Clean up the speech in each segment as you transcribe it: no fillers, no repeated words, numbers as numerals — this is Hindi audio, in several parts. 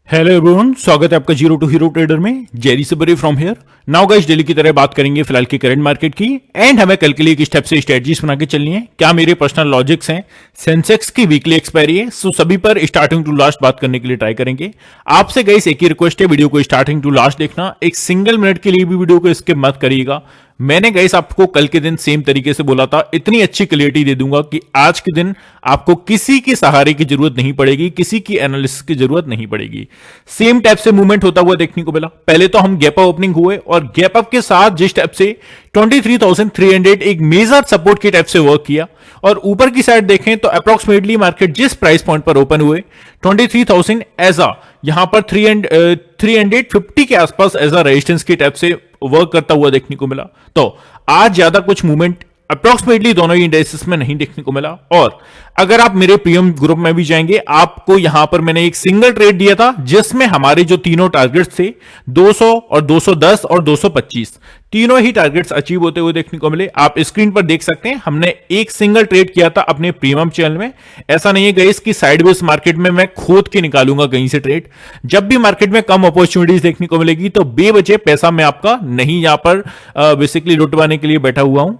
हेलो एवरीवन, स्वागत है आपका जीरो टू हीरो ट्रेडर में। Jerry Sabri from here. Now guys, daily की तरह बात करेंगे फिलहाल की करंट मार्केट की एंड हमें कल के लिए किस टाइप से स्ट्रेटजीज बना के चलनी है, क्या मेरे पर्सनल लॉजिक्स हैं। सेंसेक्स की वीकली एक्सपायरी है, सो सभी पर स्टार्टिंग टू लास्ट बात करने के लिए ट्राई करेंगे। आपसे गाइस एक ही रिक्वेस्ट है, वीडियो को स्टार्टिंग टू लास्ट देखना, एक सिंगल मिनट के लिए भी वीडियो को स्किप मत करिएगा। मैंने गाइस आपको कल के दिन सेम तरीके से बोला था, इतनी अच्छी क्लियरिटी दे दूंगा कि आज के दिन आपको किसी के सहारे की जरूरत नहीं पड़ेगी, किसी की एनालिसिस की जरूरत नहीं पड़ेगी। सेम टाइप से मूवमेंट होता हुआ देखने को मिला। पहले तो हम गैप अप ओपनिंग हुए और गैप अप के साथ जिस टाइप से 23,300 एक मेजर सपोर्ट की टाइप से वर्क किया और ऊपर की साइड देखें तो अप्रोक्सीमेटली मार्केट जिस प्राइस पॉइंट पर ओपन हुए 23,000 एज अ यहां पर 350 के आसपास एज अ रेजिस्टेंस की टाइप से वर्क करता हुआ देखने को मिला। तो आज ज्यादा कुछ मूवमेंट अप्रोक्सीमेटली दोनों ही इंडेक्सेस में नहीं देखने को मिला। और अगर आप मेरे प्रीमियम ग्रुप में भी जाएंगे, आपको यहां पर मैंने एक सिंगल ट्रेड दिया था जिसमें हमारे जो तीनों टारगेट्स थे 200 और 210 और 225 तीनों ही टारगेट्स अचीव होते हुए देखने को मिले। आप स्क्रीन पर देख सकते हैं, हमने एक सिंगल ट्रेड किया था अपने प्रीमियम चैनल में। ऐसा नहीं है गाइस कि साइडवेज मार्केट में मैं खोद के निकालूंगा कहीं से ट्रेड। जब भी मार्केट में कम अपॉर्चुनिटीज देखने को मिलेगी तो बेवजह पैसा मैं आपका नहीं यहां पर बेसिकली लुटवाने के लिए बैठा हुआ हूं।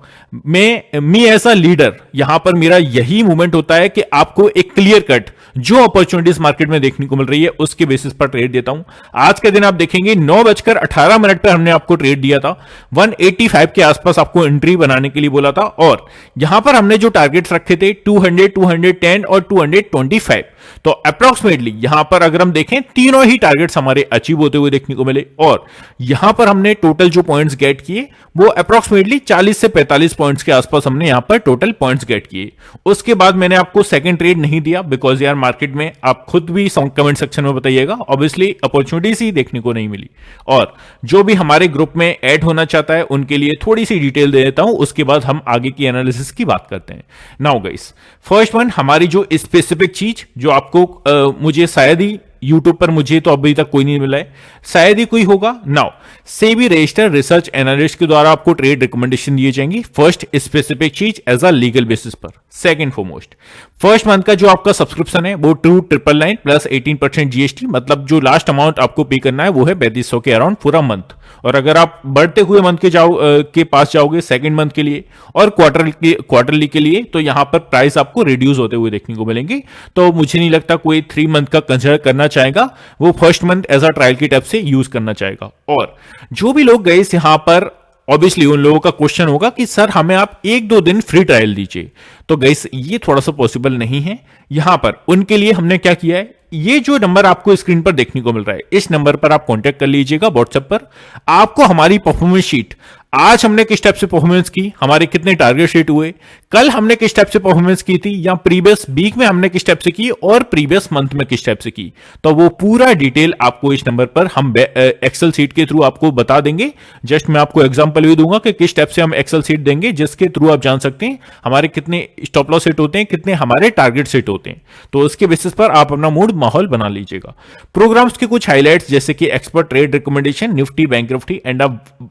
मैं एज अ लीडर यहां पर मेरा यही मूवमेंट होता है कि आपको एक क्लियर कट जो अपॉर्चुनिटीज मार्केट में देखने को मिल रही है उसके बेसिस पर ट्रेड देता हूं। आज के दिन आप देखेंगे 9:18 पर हमने आपको ट्रेड दिया था, 185 के आसपास आपको एंट्री बनाने के लिए बोला था और यहां पर हमने जो टारगेट्स रखे थे 200, 210 और 225। तो अप्रोक्सीमेटली यहां पर अगर हम देखें तीनों ही टारगेट्स हमारे अचीव होते हुए देखने को मिले और यहां पर हमने टोटल जो पॉइंट्स गेट किए वो अप्रोक्सीमेटली 40 से 45 पॉइंट्स के आसपास हमने यहां पर टोटल पॉइंट्स गेट किए। उसके बाद मैंने आपको सेकंड ट्रेड नहीं दिया बिकॉज यार मार्केट में आप खुद भी कमेंट सेक्शन में बताइएगा, ऑब्वियसली अपॉर्चुनिटीज ही देखने को नहीं मिली। और जो भी हमारे ग्रुप में ऐड होना चाहता है उनके लिए थोड़ी सी डिटेल दे देता हूं, उसके बाद हम आगे की एनालिसिस की बात करते हैं। नाउ गाइस, फर्स्ट वन हमारी जो स्पेसिफिक चीज जो आपको मुझे शायद ही यूट्यूब पर मुझे तो अभी तक कोई नहीं मिला है, शायद ही कोई होगा। Now SEBI registered research analyst के द्वारा आपको ट्रेड रिकमेंडेशन दिए जाएंगे। फर्स्ट स्पेसिफिक चीज एज अ लीगल बेसिस पर। सेकंड फॉरमोस्ट, फर्स्ट मंथ का जो आपका सब्सक्रिप्शन है वो 2,999 प्लस 18% जीएसटी, मतलब जो लास्ट अमाउंट आपको पे करना है वो है 3200 के अराउंड पूरा मंथ। और अगर आप बढ़ते हुए मंथ के पास जाओगे सेकंड मंथ के लिए और क्वार्टरली के लिए तो यहां पर प्राइस आपको रिड्यूस होते हुए देखने को मिलेंगे। तो मुझे नहीं लगता कोई 3 मंथ का कंसिडर करना चाहेगा, वो first month as a trial की टाइप से यूज करना चाहेगा। और जो भी लोग गए यहां पर ऑब्वियसली उन लोगों का क्वेश्चन होगा कि सर हमें आप 1-2 दिन फ्री ट्रायल दीजिए, तो गाइस ये थोड़ा सा पॉसिबल नहीं है। यहां पर उनके लिए हमने क्या किया है, ये जो नंबर आपको स्क्रीन पर देखने को मिल रहा है इस नंबर पर आप कांटेक्ट कर लीजिएगा व्हाट्सएप पर। आपको हमारी परफॉर्मेंस शीट, आज हमने किस टाइप से परफॉर्मेंस की, हमारे कितने टारगेट सेट हुए, कल हमने किस टाइप से परफॉर्मेंस की थी या प्रीवियस वीक में हमने किस टाइप से की और प्रीवियस मंथ में किस टाइप से की, तो वो पूरा डिटेल आपको इस नंबर पर हम एक्सेल सीट के थ्रू आपको बता देंगे। जस्ट मैं आपको एग्जांपल भी दूंगा कि किस टाइप से हम एक्सेल सीट देंगे जिसके थ्रू आप जान सकते हैं हमारे कितने स्टॉप लॉस सेट होते हैं, कितने हमारे टारगेट सेट होते हैं। तो उसके बेसिस पर आप अपना मूड माहौल बना लीजिएगा। प्रोग्राम्स के कुछ हाइलाइट्स जैसे कि expert trade recommendation, Nifty, bank Nifty and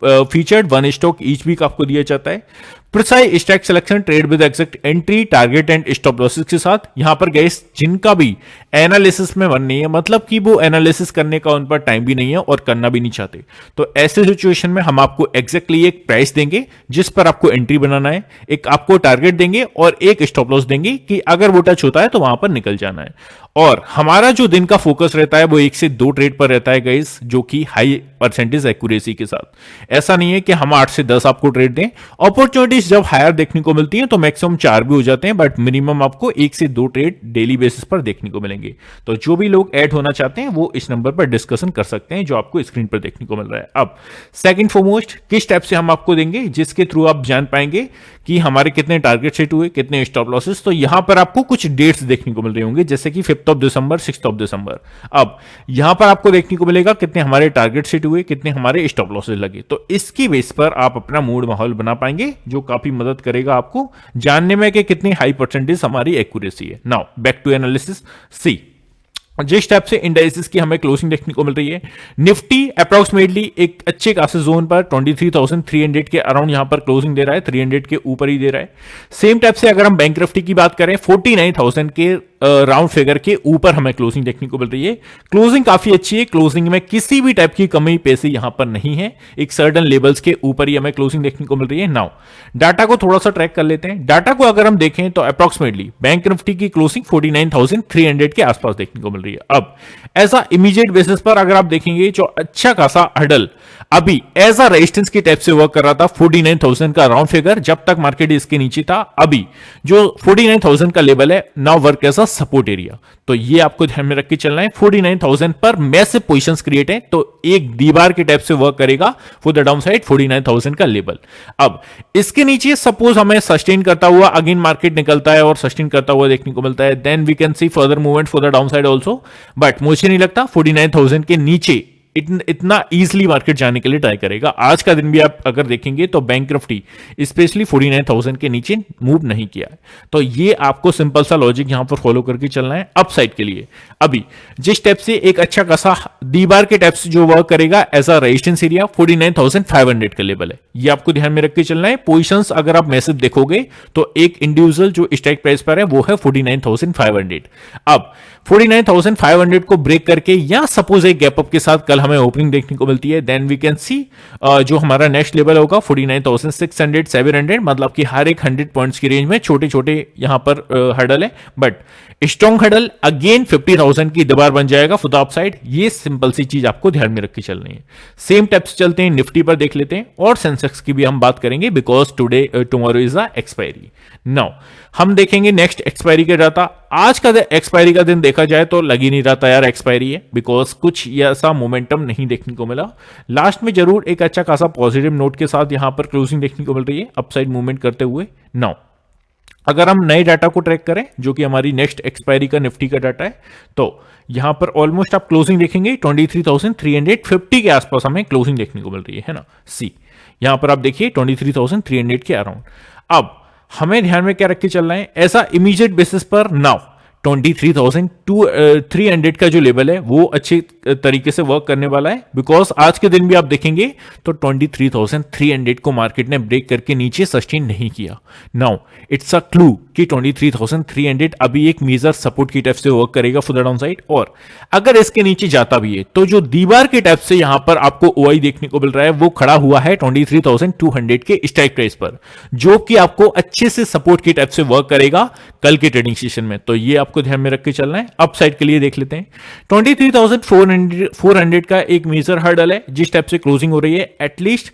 featured one stock each week आपको दिया जाता है। Precise stock selection, trade with exact entry, target and stop losses के साथ। यहां पर गाइस जिनका भी एनालिसिस में मन नहीं है, मतलब कि वो एनालिसिस करने का उन पर टाइम भी नहीं है और करना भी नहीं चाहते, तो ऐसे सिचुएशन में हम आपको एग्जैक्टली एक प्राइस देंगे जिस पर आपको एंट्री बनाना है, एक आपको टारगेट देंगे और एक स्टॉप लॉस देंगे कि अगर वो टच होता है तो वहां पर निकल जाना है। और हमारा जो दिन का फोकस रहता है वो 1 से 2 ट्रेड पर रहता है गाइस, जो कि हाई परसेंटेज एक्यूरेसी के साथ। ऐसा नहीं है कि हम 8 से 10 आपको ट्रेड दें। अपॉर्चुनिटीज जब हायर देखने को मिलती हैं तो मैक्सिमम 4 भी हो जाते हैं, बट मिनिमम आपको 1 से 2 ट्रेड डेली बेसिस पर देखने को मिलेंगे। तो जो भी लोग ऐड होना चाहते हैं वो इस नंबर पर डिस्कशन कर सकते हैं जो आपको स्क्रीन पर देखने को मिल रहा है। अब सेकंड फॉरमोस्ट, किस टाइप से हम आपको देंगे जिसके थ्रू आप जान पाएंगे कि हमारे कितने टारगेट सेट हुए, कितने स्टॉप लॉसेस। तो यहां पर आपको कुछ डेट्स देखने को मिल रहे होंगे जैसे कि 5 दिसंबर, 6 दिसंबर। अब यहां पर आपको देखने को मिलेगा कितने हमारे टारगेट सेट हुए, कितने हमारे स्टॉप लॉसेस लगे। तो इसकी बेस पर आप अपना मूड माहौल बना पाएंगे जो काफी मदद करेगा आपको जानने में कि कितनी हाई परसेंटेज हमारी एक्यूरेसी है। Now back to analysis. See जिस टाइप से इंडाइसेस की हमें क्लोजिंग देखने को मिल रही है, निफ्टी अप्रोक्सीमेटली एक अच्छे खासे जोन पर 23,300 के अराउंड यहां पर क्लोजिंग दे रहा है, 300 के ऊपर ही दे रहा है। सेम टाइप से अगर हम बैंक निफ्टी की बात करें 49,000 के राउंड फिगर के ऊपर हमें क्लोजिंग देखने को मिल रही है। क्लोजिंग काफी अच्छी है, क्लोजिंग में किसी भी टाइप की कमी पेशी यहां पर नहीं है, एक सर्टन लेवल्स के ऊपर ही हमें क्लोजिंग देखने को मिल रही है। नाउ डाटा को थोड़ा सा ट्रैक कर लेते हैं। डाटा को अगर हम देखें तो अप्रॉक्सिमेटली बैंक निफ्टी की क्लोजिंग 49,300 के आसपास देखने को मिल रही है। अब ऐसा इमीडिएट बेसिस पर अगर आप देखेंगे जो अच्छा खासा हडल अभी एज अ रेजिस्टेंस की टाइप से वर्क कर रहा था 49,000 का राउंड फिगर, जब तक मार्केट इसके नीचे था। अभी जो 49,000 का लेवल है now work as a support area, तो ये आपको ध्यान में रख के चलना है। 49,000 पर मैसिव पोजीशंस क्रिएट है, तो एक दीवार के टाइप से वर्क करेगा फॉर द डाउन साइड 49,000 का लेवल। अब इसके नीचे सपोज हमें सस्टेन करता हुआ अगेन मार्केट निकलता है और सस्टेन करता हुआ देखने को मिलता है, then we can see further movement for the down side also, but मुझे नहीं लगता 49,000 के नीचे इतना इजीली मार्केट जाने के लिए ट्राई करेगा। आज का दिन भी आप अगर देखेंगे तो बैंक निफ्टी स्पेशली 49,000 के नीचे मूव नहीं किया है, तो ये आपको सिंपल सा लॉजिक यहां पर फॉलो करके चलना है अपसाइड के लिए। अभी जिस टाइप से एक अच्छा खासा दीवार के टाइप से जो वर्क करेगा एज अ रेजिस्टेंस एरिया 49,500 का लेवल है, ये आपको ध्यान में रख के चलना है। पोजीशंस अगर आप मैसेज देखोगे तो एक इंडिविजुअल जो स्ट्राइक प्राइस पर है वो है 49,500। अब 49,500 को ब्रेक करके या सपोज एक गैप अप के साथ कल हमें ओपनिंग देखने को मिलती है, देन वी कैन सी जो हमारा नेक्स्ट लेवल होगा 49,600 700, मतलब कि हर एक 100 पॉइंट्स की रेंज में छोटे छोटे यहां पर हडल है, बट स्ट्रॉन्ग हडल अगेन 50,000 की दीवार बन जाएगा फॉर द अपसाइड। ये सिंपल सी चीज आपको ध्यान में रख के चलनी है। सेम टेप्स चलते हैं, निफ्टी पर देख लेते हैं और सेंसेक्स की भी हम बात करेंगे because tomorrow is a expiry. Now हम देखेंगे नेक्स्ट एक्सपायरी का डाटा। आज का एक्सपायरी का दिन देखा जाए तो लग ही नहीं रहा था यार एक्सपायरी है, बिकॉज कुछ ऐसा मोमेंटम नहीं देखने को मिला। लास्ट में जरूर एक अच्छा खासा पॉजिटिव नोट के साथ यहां पर क्लोजिंग देखने को मिल रही है अपसाइड मूवमेंट करते हुए। नाउ अगर हम नए डाटा को ट्रैक करें जो कि हमारी नेक्स्ट एक्सपायरी का निफ्टी का डाटा है, तो यहां पर ऑलमोस्ट आप क्लोजिंग देखेंगे 23,350 के आसपास हमें क्लोजिंग देखने को मिल रही है ना। सी यहां पर आप देखिए 23,300 के अराउंड। अब हमें ध्यान में क्या रख के चलना है, ऐसा इमीडिएट बेसिस पर नाउ 23,300 का जो लेवल है वो अच्छे तरीके से वर्क करने वाला है, बिकॉज आज के दिन भी आप देखेंगे तो 23,300 को मार्केट ने ब्रेक करके नीचे सस्टेन नहीं किया। नाउ इट्स अ क्लू कि 23,300 अभी एक मेजर सपोर्ट की टाइप से वर्क करेगा फॉर द डाउन साइड, और अगर इसके नीचे जाता भी है तो जो दीवार के टाइप से यहां पर आपको ओआई देखने को मिल रहा है वो खड़ा हुआ है 23,200 के स्ट्राइक प्राइस पर, जो कि आपको अच्छे से सपोर्ट की टाइप से वर्क करेगा कल के ट्रेडिंग सेशन में। तो ये आपको ध्यान में रख के चलना है। अप साइड के लिए देख लेते हैं 23,400 का एक मेजर हर्डल है जिस टाइप से क्लोजिंग हो रही है, एटलीस्ट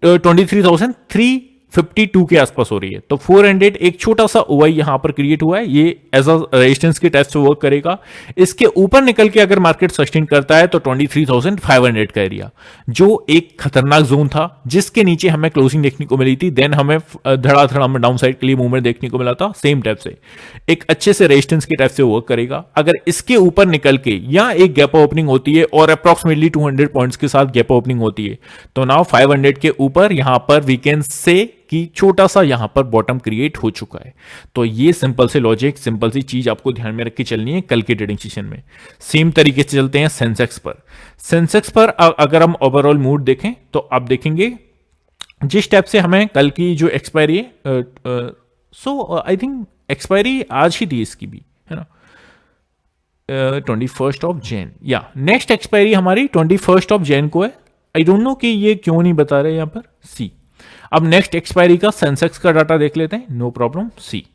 23,352 के आसपास हो रही है, तो 400 एक छोटा सा ओआई यहां पर क्रिएट हुआ है, ये एज अ रेजिस्टेंस के टाइप से वर्क करेगा। इसके ऊपर निकल के अगर मार्केट सस्टेन करता है तो 23,500 का एरिया जो एक खतरनाक जोन था जिसके नीचे हमें क्लोजिंग देखने को मिली थी, देन हमें धड़ाधड़ हमें डाउन साइड के लिए मूवमेंट देखने को मिला था। सेम टाइप से एक अच्छे से रेजिस्टेंस के टाइप से वर्क करेगा। अगर इसके ऊपर निकल के या एक गैप ओपनिंग होती है और अप्रॉक्सिमेटली 200 पॉइंट्स के साथ गैप ओपनिंग होती है, तो नाउ 500 के ऊपर यहां पर वी कैन से कि छोटा सा यहां पर बॉटम क्रिएट हो चुका है। तो ये सिंपल से लॉजिक, सिंपल सी चीज आपको ध्यान में रख के चलनी है कल के ट्रेडिंग सेशन में। सेम तरीके से चलते हैं सेंसेक्स पर। सेंसेक्स पर अगर हम ओवरऑल मूड देखें तो आप देखेंगे जिस टाइप से हमें कल की जो एक्सपायरी है, सो आई थिंक एक्सपायरी आज ही थी इसकी भी, है ना, 21 ऑफ जैन, या नेक्स्ट एक्सपायरी हमारी 21 ऑफ जैन को है। आई डोंट नो कि ये क्यों नहीं बता रहे यहां पर। सी अब नेक्स्ट एक्सपायरी का सेंसेक्स का डाटा देख लेते हैं, नो प्रॉब्लम। सी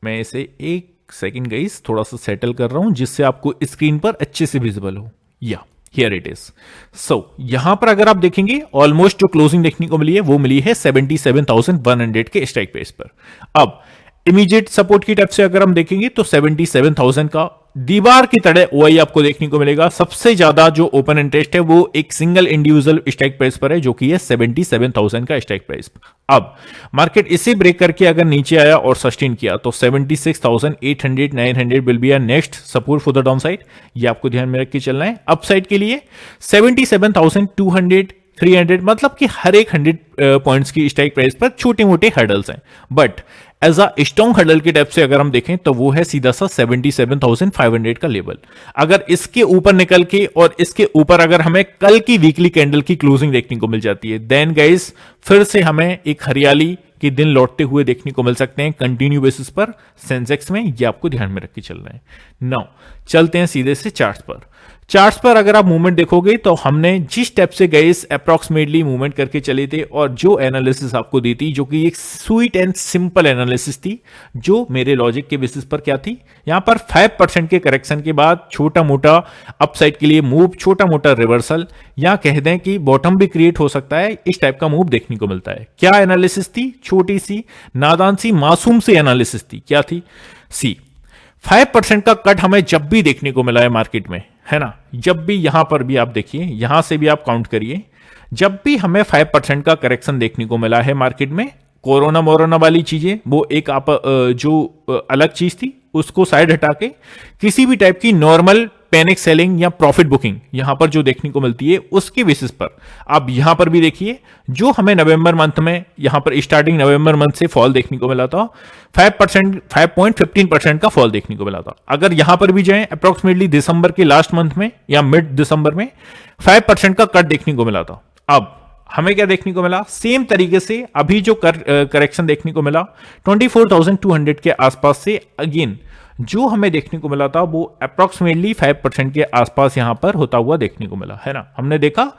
मैं इसे एक सेकंड गाइस थोड़ा सा सेटल कर रहा हूं जिससे आपको स्क्रीन पर अच्छे से विजिबल हो। या हियर इट इज। सो यहां पर अगर आप देखेंगे ऑलमोस्ट जो क्लोजिंग देखने को मिली है वो मिली है 77,100 के स्ट्राइक प्राइस पर। अब इमीडिएट सपोर्ट की टाइप से अगर हम देखेंगे तो 77,000 का दीवार की तरह ओआई आपको देखने को मिलेगा। सबसे ज्यादा जो ओपन इंटरेस्ट है वो एक सिंगल इंडिविजुअल स्ट्राइक प्राइस पर है जो कि है 77,000 का स्ट्राइक प्राइस। अब मार्केट इसे ब्रेक करके अगर नीचे आया और सस्टेन किया तो 76,800 900 will be a next support for the down side. ये आपको ध्यान में रख के चलना है। अप साइड के लिए 77,200 300, मतलब कि हर एक 100 पॉइंट्स की स्ट्राइक प्राइस पर छोटे मोटे हर्डल्स हैं, but as a strong hurdle के टाइप से अगर हम देखें तो वो है सीधा सा 77,500 का लेवल। अगर इसके ऊपर निकल के और इसके ऊपर अगर हमें कल की वीकली कैंडल की क्लोजिंग देखने को मिल जाती है, देन गाइस फिर से हमें एक हरियाली के दिन लौटते हुए देखने को मिल सकते हैं कंटिन्यू बेसिस पर सेंसेक्स में। ये आपको ध्यान में रख के चल रहे हैं। नाउ चलते हैं सीधे से चार्ट्स पर। चार्ट्स पर अगर आप मूवमेंट देखोगे तो हमने जिस स्टेप से गए अप्रॉक्सीमेटली मूवमेंट करके चले थे और जो एनालिसिस आपको दी थी, जो कि एक स्वीट एंड सिंपल एनालिसिस थी, जो मेरे लॉजिक के बेसिस पर क्या थी, यहां पर 5% के करेक्शन के बाद छोटा मोटा अपसाइड के लिए मूव, छोटा मोटा रिवर्सल, या कह दें कि बॉटम भी क्रिएट हो सकता है, इस टाइप का मूव देखने को मिलता है। क्या एनालिसिस थी? छोटी सी नादान सी मासूम सी एनालिसिस थी। क्या थी? सी 5% का कट हमें जब भी देखने को मिला है मार्केट में, है ना, जब भी यहां पर भी आप देखिए, यहां से भी आप काउंट करिए, जब भी हमें 5% का करेक्शन देखने को मिला है मार्केट में, कोरोना मोरोना वाली चीजें वो एक आप जो अलग चीज थी उसको साइड हटा के किसी भी टाइप की नॉर्मल पैनिक सेलिंग या प्रॉफिट बुकिंग यहां पर जो देखने को मिलती है उसके बेसिस पर आप यहां पर भी देखिए, जो हमें नवंबर मंथ में यहां पर स्टार्टिंग नवंबर मंथ से फॉल देखने को मिला था, 5.15% का फॉल देखने को मिला था। अगर यहां पर भी जाएं अप्रोक्सीमेटली दिसंबर के लास्ट मंथ में या मिड दिसंबर में 5% का कट देखने को मिला था। अब हमें क्या देखने को मिला? सेम तरीके से अभी जो करेक्शन देखने को मिला 24,200 के आसपास से, अगेन जो हमें देखने को मिला था वो अप्रोक्सीमेटली 5% के आसपास यहां पर होता हुआ देखने को मिला, है ना। हमने देखा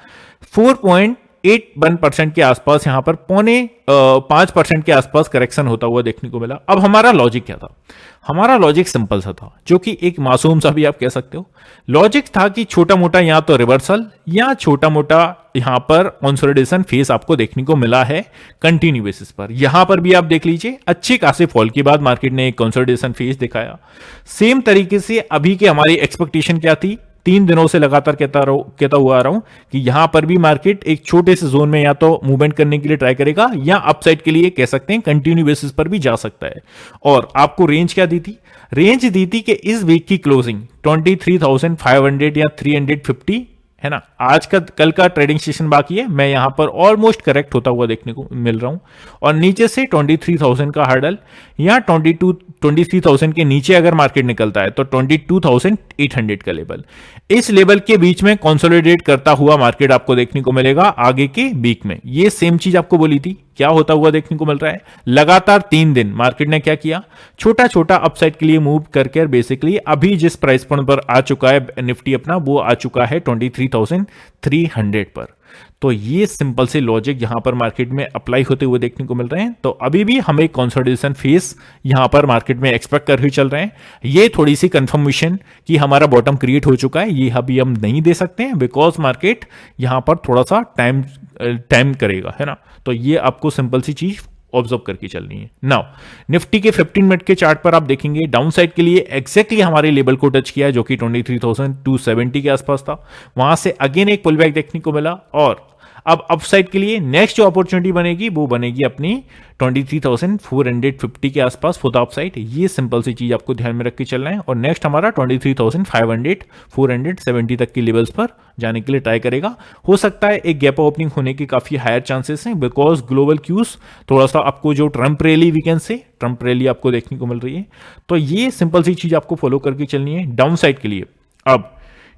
4.81% के आसपास यहां पर 5% के आसपास करेक्शन होता हुआ देखने को मिला। अब हमारा लॉजिक क्या था? हमारा लॉजिक सिंपल सा था, जो कि एक मासूम सा भी आप कह सकते हो। लॉजिक था कि छोटा मोटा या तो रिवर्सल या छोटा मोटा यहां पर कंसोलिडेशन फेस आपको देखने को मिला है कंटिन्यू बेसिस पर। यहां पर भी आप देख लीजिए, अच्छे खासे फॉल के बाद मार्केट ने एक कंसोलिडेशन फेस दिखाया। सेम तरीके से अभी की हमारी एक्सपेक्टेशन क्या थी? 3 दिनों से लगातार कहता हुआ आ रहा हूं कि यहां पर भी मार्केट एक छोटे से जोन में या तो मूवमेंट करने के लिए ट्राई करेगा या अपसाइड के लिए कह सकते हैं कंटिन्यू बेसिस पर भी जा सकता है। और आपको रेंज क्या दी थी? रेंज दी थी कि इस वीक की क्लोजिंग 23,500 या 350, है ना। आज का कल का ट्रेडिंग सेशन बाकी है, मैं यहां पर ऑलमोस्ट करेक्ट होता हुआ देखने को मिल रहा हूं, और नीचे से 23,000 का हर्डल या 23,000 के नीचे अगर मार्केट निकलता है तो 22,800 का लेवल, इस लेवल के बीच में कंसोलिडेट करता हुआ मार्केट आपको देखने को मिलेगा आगे के वीक में। ये सेम चीज आपको बोली थी, क्या होता हुआ देखने को मिल रहा है? लगातार 3 दिन मार्केट ने क्या किया? छोटा छोटा अपसाइड के लिए मूव करके बेसिकली अभी जिस प्राइस पॉइंट पर आ चुका है निफ्टी अपना, वो आ चुका है 23,300 पर। तो ये सिंपल से लॉजिक यहां पर मार्केट में अप्लाई होते हुए देखने को मिल रहे हैं। तो अभी भी हमें कंसोलिडेशन फेस यहां पर मार्केट में एक्सपेक्ट कर ही चल रहे हैं। ये थोड़ी सी कंफर्मेशन कि हमारा बॉटम क्रिएट हो चुका है, ये अभी हम नहीं दे सकते हैं, बिकॉज मार्केट यहां पर थोड़ा सा टाइम करेगा, है ना। तो ये आपको सिंपल सी चीज ऑब्जर्व करके चलनी है। नाउ निफ्टी के 15 मिनट के चार्ट पर आप देखेंगे डाउन साइड के लिए एग्जैक्टली हमारे लेवल को टच किया, जो कि 23,270 के आसपास था। वहां से अगेन एक पुल बैक देखने को मिला, और अब अपसाइड के लिए नेक्स्ट जो अपॉर्चुनिटी बनेगी वो बनेगी अपनी 23,450 के आसपास फॉर द अपसाइड। ये सिंपल सी चीज आपको ध्यान में रख के चलना है। और नेक्स्ट हमारा 23,500 470 तक की लेवल्स पर जाने के लिए ट्राई करेगा। हो सकता है एक गैप ओपनिंग होने के काफी हायर चांसेस हैं, बिकॉज ग्लोबल क्यूज थोड़ा सा आपको जो ट्रम्प रैली वीकेंड से ट्रम्प रैली आपको देखने को मिल रही है। तो ये सिंपल सी चीज आपको फॉलो करके चलनी है डाउन साइड के लिए। अब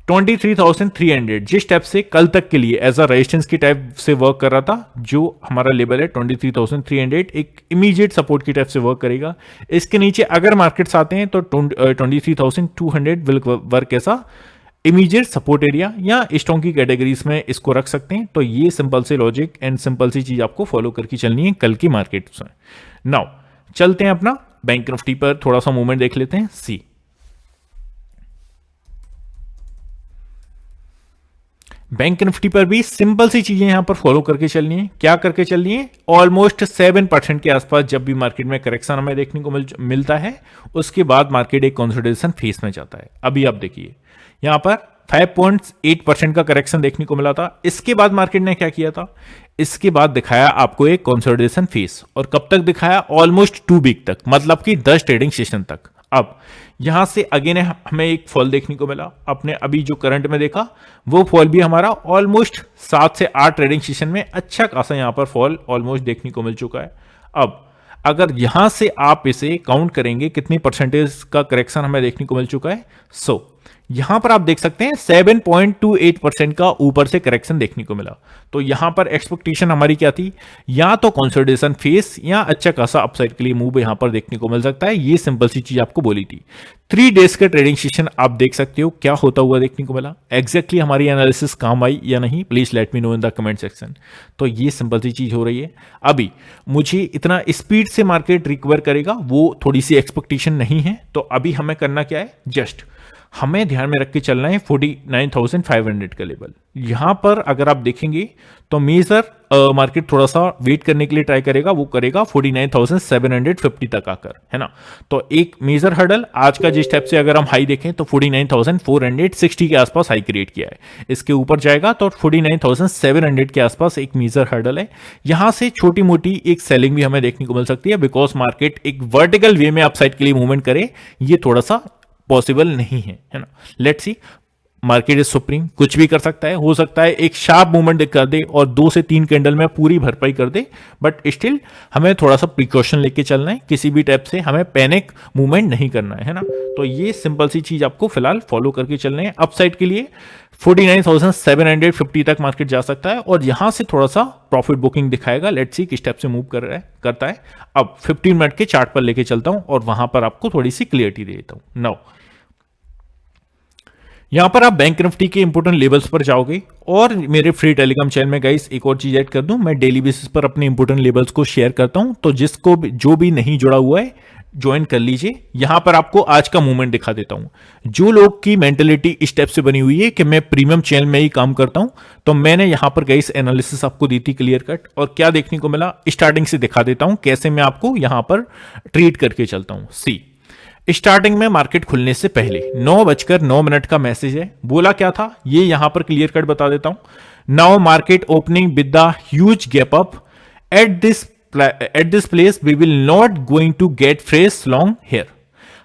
23,300 जिस स्टेप से कल तक के लिए एज अ रेजिस्टेंस की टाइप से वर्क कर रहा था, जो हमारा लेवल है 23,300, एक इमीडिएट सपोर्ट की टाइप से वर्क करेगा। इसके नीचे अगर मार्केट्स आते हैं तो 23,200 विल वर्क ऐसा इमीडिएट सपोर्ट एरिया, या स्ट्रॉन्ग की कैटेगरीज में इसको रख सकते हैं। तो ये सिंपल से लॉजिक एंड सिंपल सी चीज आपको फॉलो करके चलनी है कल की मार्केट में। नाउ चलते हैं अपना बैंक निफ्टी पर थोड़ा सा मूवमेंट देख लेते हैं। सी बैंक निफ्टी पर भी सिंपल सी चीजें यहां पर फॉलो करके चलनी है। क्या करके चलनी है? ऑलमोस्ट 7% के आसपास जब भी मार्केट में करेक्शन हमें देखने को मिलता है, उसके बाद मार्केट एक कंसोलिडेशन फेस में जाता है। अभी आप देखिए यहां पर 5.8% का करेक्शन देखने को मिला था। इसके बाद मार्केट ने क्या किया था? इसके बाद दिखाया आपको एक कंसोलिडेशन फेस, और कब तक दिखाया? ऑलमोस्ट 2 वीक तक, मतलब कि 10 ट्रेडिंग सेशन तक। अब यहां से अगेन हमें एक फॉल देखने को मिला। आपने अभी जो करंट में देखा वो फॉल भी हमारा ऑलमोस्ट 7 से 8 ट्रेडिंग सेशन में अच्छा खासा यहां पर फॉल ऑलमोस्ट देखने को मिल चुका है। अब अगर यहां से आप इसे काउंट करेंगे कितनी परसेंटेज का करेक्शन हमें देखने को मिल चुका है। यहां पर आप देख सकते हैं 7.28% का ऊपर से करेक्शन देखने को मिला। तो यहां पर एक्सपेक्टेशन हमारी क्या थी, या तो कंसोलिडेशन फेस या अच्छा खासा अपसाइड के लिए मूव यहां पर देखने को मिल सकता है। ये सिंपल सी चीज आपको बोली थी। 3 डेज का ट्रेडिंग सेशन आप देख सकते हो क्या होता हुआ देखने को मिला। एग्जैक्टली हमारी एनालिसिस काम आई या नहीं, please let me know in the comment section. तो ये सिंपल सी चीज हो रही है। अभी मुझे इतना स्पीड से मार्केट रिकवर करेगा वो थोड़ी सी एक्सपेक्टेशन नहीं है। तो अभी हमें करना क्या है, जस्ट हमें ध्यान में रख के चलना है 49,500 का लेवल। यहां पर अगर आप देखेंगे तो मेजर मार्केट थोड़ा सा वेट करने के लिए ट्राई करेगा, वो करेगा 49,750 तक आकर, है ना। तो एक मेजर हर्डल आज का जिस स्टेप से अगर हम हाई देखें तो 49,460 के आसपास हाई क्रिएट किया है। इसके ऊपर जाएगा तो 49,700 के आसपास एक मेजर हर्डल है। यहां से छोटी मोटी एक सेलिंग भी हमें देखने को मिल सकती है, बिकॉज मार्केट एक वर्टिकल वे में अपसाइड के लिए मूवमेंट करे ये थोड़ा सा पॉसिबल नहीं है ना। Let's see, market is supreme, कुछ भी कर सकता है। हो सकता है एक शार्प मूवमेंट कर दे और 2 से 3 कैंडल में पूरी भरपाई कर दे, बट स्टिल हमें थोड़ा सा प्रिकॉशन लेके चलना है। किसी भी टाइप से हमें पैनिक मूवमेंट नहीं करना है ना। तो ये सिंपल सी चीज आपको फिलहाल फॉलो करके चलना है। अपसाइड के लिए 49,750 तक मार्केट जा सकता है और यहां से थोड़ा सा प्रॉफिट बुकिंग दिखाएगा। लेट्स सी किस टाइप से मूव करता है। अब 15 मिनट के चार्ट पर लेके चलता हूं और वहां पर आपको थोड़ी सी क्लियरिटी दे देता हूं। नाउ यहां पर आप बैंक निफ्टी के इंपोर्टेंट लेवल्स पर जाओगे और मेरे फ्री टेलीग्राम चैनल में गाइस एक और चीज ऐड कर दूं, मैं डेली बेसिस पर अपने इंपोर्टेंट लेवल्स को शेयर करता हूं। तो जिसको जो भी नहीं जुड़ा हुआ है ज्वाइन कर लीजिए। यहां पर आपको आज का मूवमेंट दिखा देता हूं। जो लोग की मेंटेलिटी इस टाइप से बनी हुई है कि मैं प्रीमियम चैनल में ही काम करता हूं, तो मैंने यहां पर गाइस एनालिसिस आपको दी थी क्लियर कट, और क्या देखने को मिला स्टार्टिंग से दिखा देता हूं कैसे मैं आपको यहां पर ट्रीट करके चलता हूं। सी, स्टार्टिंग में मार्केट खुलने से पहले 9:09 का मैसेज है। बोला क्या था ये यहां पर क्लियर कट बता देता हूं। Now market opening with the huge gap up at this place we will not going to get fresh long here.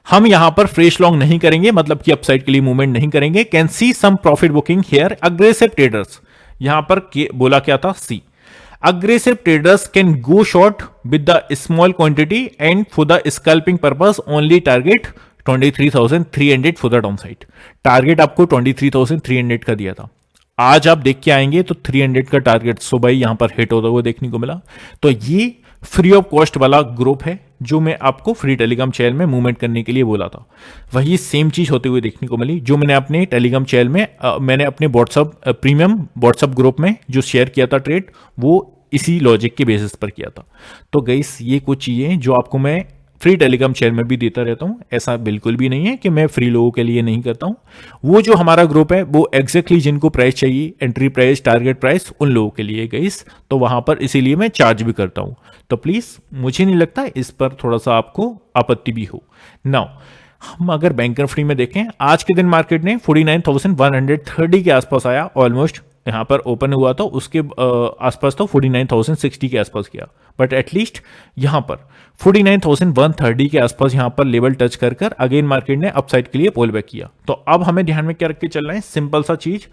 हम यहां पर फ्रेश लॉन्ग नहीं करेंगे, मतलब कि अपसाइड के लिए मूवमेंट नहीं करेंगे। Can see some profit booking here aggressive traders. यहां पर बोला क्या था, see aggressive traders can go short with the small quantity and for the scalping purpose only target 23,300 for the downside। Target आपको 23,300 का दिया था। आज आप देख के आएंगे तो 300 का टारगेट सुबह ही यहां पर हिट होता हुआ देखने को मिला। तो ये फ्री ऑफ कॉस्ट वाला ग्रुप है जो मैं आपको फ्री टेलीग्राम चैनल में मूवमेंट करने के लिए बोला था। वही सेम चीज होते हुए देखने को मिली जो मैंने अपने टेलीग्राम चैनल में मैंने अपने व्हाट्सअप प्रीमियम व्हाट्सअप ग्रुप में जो शेयर किया था ट्रेड, वो इसी लॉजिक के बेसिस पर किया था। तो गाइस ये कुछ चीजें जो आपको मैं फ्री टेलीग्राम चैनल में भी देता रहता हूं। ऐसा बिल्कुल भी नहीं है कि मैं फ्री लोगों के लिए नहीं करता हूं। वो जो हमारा ग्रुप है वो एग्जैक्टली जिनको प्राइस चाहिए, एंट्री प्राइस, टारगेट प्राइस, उन लोगों के लिए गाइस। तो वहां पर इसीलिए मैं चार्ज भी करता हूं। तो प्लीज मुझे नहीं लगता इस पर थोड़ा सा आपको आपत्ति भी हो। नाउ हम अगर बैंक निफ्टी में देखें, आज के दिन मार्केट ने 49,130 के आसपास आया, ऑलमोस्ट यहां पर ओपन हुआ था, उसके आसपास तो 49,060 के आसपास किया, बट एटलीस्ट यहां पर 49,130 के आसपास यहां पर लेवल टच कर अगेन मार्केट ने अपसाइड के लिए पुल बैक किया। तो अब हमें ध्यान में क्या रख के चलना है, सिंपल सा चीज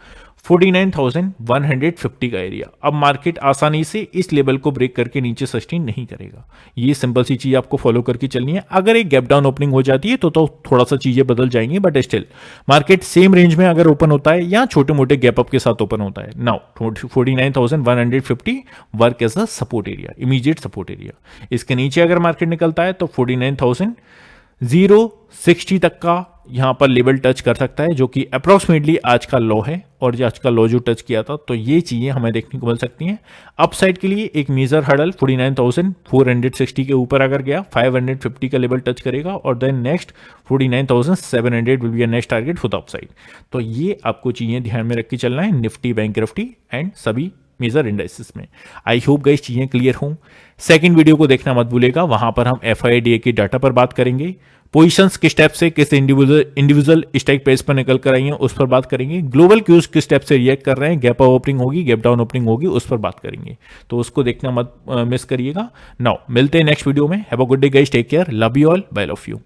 49,150 का एरिया। अब मार्केट आसानी से इस लेवल को ब्रेक करके नीचे सस्टेन नहीं करेगा। ये सिंपल सी चीज आपको फॉलो करके चलनी है। अगर एक गैप डाउन ओपनिंग हो जाती है तो थोड़ा सा चीजें बदल जाएंगी, but still market same range में अगर ओपन होता है या छोटे मोटे गैप अप के साथ ओपन होता है। Now 49,150 work as a support area, immediate support area. इसके नीचे अगर मार्केट निकलता है तो 49,060 तक का यहां पर लेवल टच कर सकता है, जो कि अप्रोक्सीमेटली आज का लो है। और जो आज का लो जो टच किया था, तो ये चीजें हमें देखने को मिल सकती हैं। अपसाइड के लिए एक मेजर हर्डल 49,460 के ऊपर अगर गया 550 का लेवल टच करेगा, और then next 49,700 will be next target for the upside. तो ये आपको चीजें ध्यान में रख के चलना है निफ्टी, बैंक निफ्टी एंड सभी मेजर इंडाइसेस में। आई होप गाइस चीजें क्लियर हों। सेकंड वीडियो को देखना मत भूलेगा, वहां पर हम FIDA के डाटा पर बात करेंगे। पोजीशंस किस स्टेप से किस इंडिविजुअल स्ट्राइक प्राइस पर निकल कर आई हैं उस पर बात करेंगे। ग्लोबल क्यूज किस स्टेप से रिएक्ट कर रहे हैं, गैप अप ओपनिंग होगी, गैप डाउन ओपनिंग होगी, उस पर बात करेंगे। तो उसको देखना मत मिस करिएगा। नाउ मिलते हैं नेक्स्ट वीडियो में। Have a good day guys, take care, love you all, bye love you.